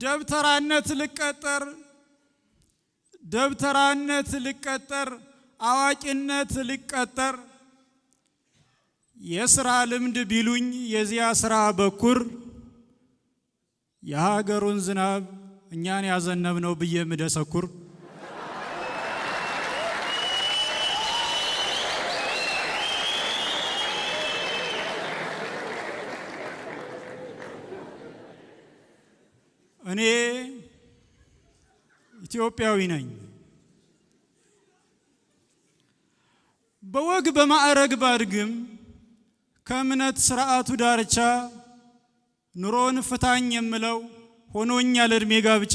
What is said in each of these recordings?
ደብተራነት ልቀጠር አዋቂነት ልቀጠር የሥራ ልምድ ቢሉኝ የዚያ ሥራ በኩር የሀገሩን ዝናብ እኛን ያዘነብነው ብዬ ምደሰኩር እኔ ኢትዮጵያዊ ነኝ። በወግ በማዕረግ ባድግም ከእምነት ሥርዓቱ ዳርቻ ኑሮን ፍታኝ የምለው ሆኖኛል ዕድሜ ጋብቻ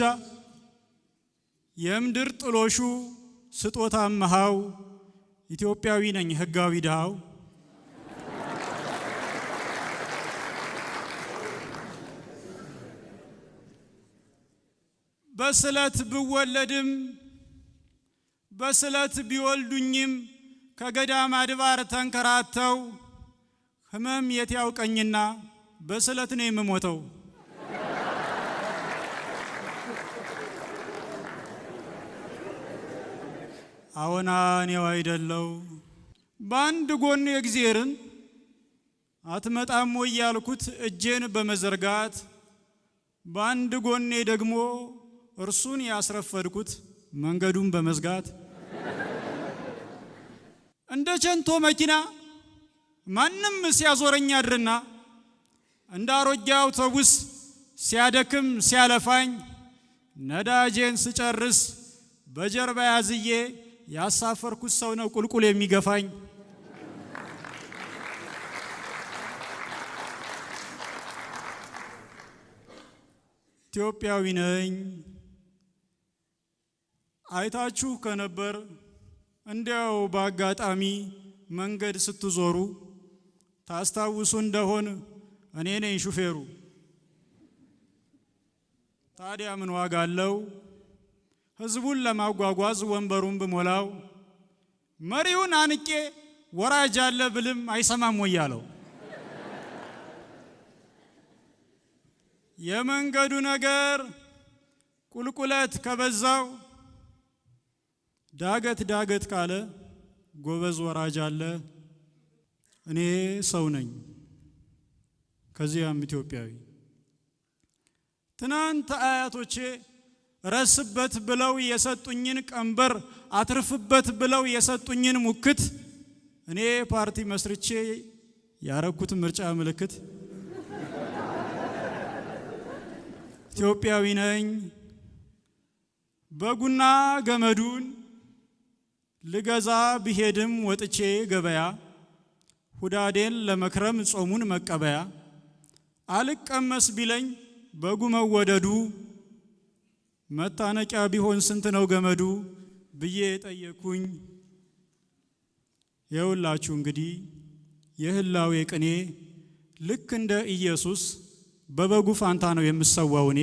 የምድር ጥሎሹ ስጦታ መሃው ኢትዮጵያዊ ነኝ ሕጋዊ ድሃው። በስለት ብወለድም በስለት ቢወልዱኝም ከገዳም አድባር ተንከራተው ህመም የት ያውቀኝና በስለት ነው የምሞተው። አዎና እኔው አይደለው በአንድ ጎን የእግዚአብሔርን አትመጣም ወይ ያልኩት እጄን በመዘርጋት በአንድ ጎኔ ደግሞ እርሱን ያስረፈድኩት መንገዱን በመዝጋት እንደ ቸንቶ መኪና ማንም ሲያዞረኝ አድርና እንደ አሮጌ አውቶቡስ ሲያደክም ሲያለፋኝ ነዳጄን ስጨርስ በጀርባ ያዝዬ ያሳፈርኩት ሰው ነው ቁልቁል የሚገፋኝ። ኢትዮጵያዊ ነኝ። አይታችሁ ከነበር እንዲያው በአጋጣሚ መንገድ ስትዞሩ ታስታውሱ እንደሆን እኔ ነኝ ሹፌሩ። ታዲያ ምን ዋጋ አለው ህዝቡን ለማጓጓዝ ወንበሩን ብሞላው መሪውን አንቄ ወራጅ አለ ብልም አይሰማም ወይ ያለው። የመንገዱ ነገር ቁልቁለት ከበዛው ዳገት ካለ ጎበዝ ወራጅ አለ። እኔ ሰው ነኝ ከዚያም ኢትዮጵያዊ። ትናንት አያቶቼ ረስበት ብለው የሰጡኝን ቀንበር አትርፍበት ብለው የሰጡኝን ሙክት እኔ ፓርቲ መስርቼ ያረኩት ምርጫ ምልክት ኢትዮጵያዊ ነኝ። በጉና ገመዱን ልገዛ ብሄድም ወጥቼ ገበያ ሁዳዴን ለመክረም ጾሙን መቀበያ አልቀመስ ቢለኝ በጉ መወደዱ መታነቂያ ቢሆን ስንት ነው ገመዱ ብዬ ጠየኩኝ። የውላችሁ እንግዲህ የህላዌ ቅኔ ልክ እንደ ኢየሱስ በበጉ ፋንታ ነው የምሰዋው እኔ።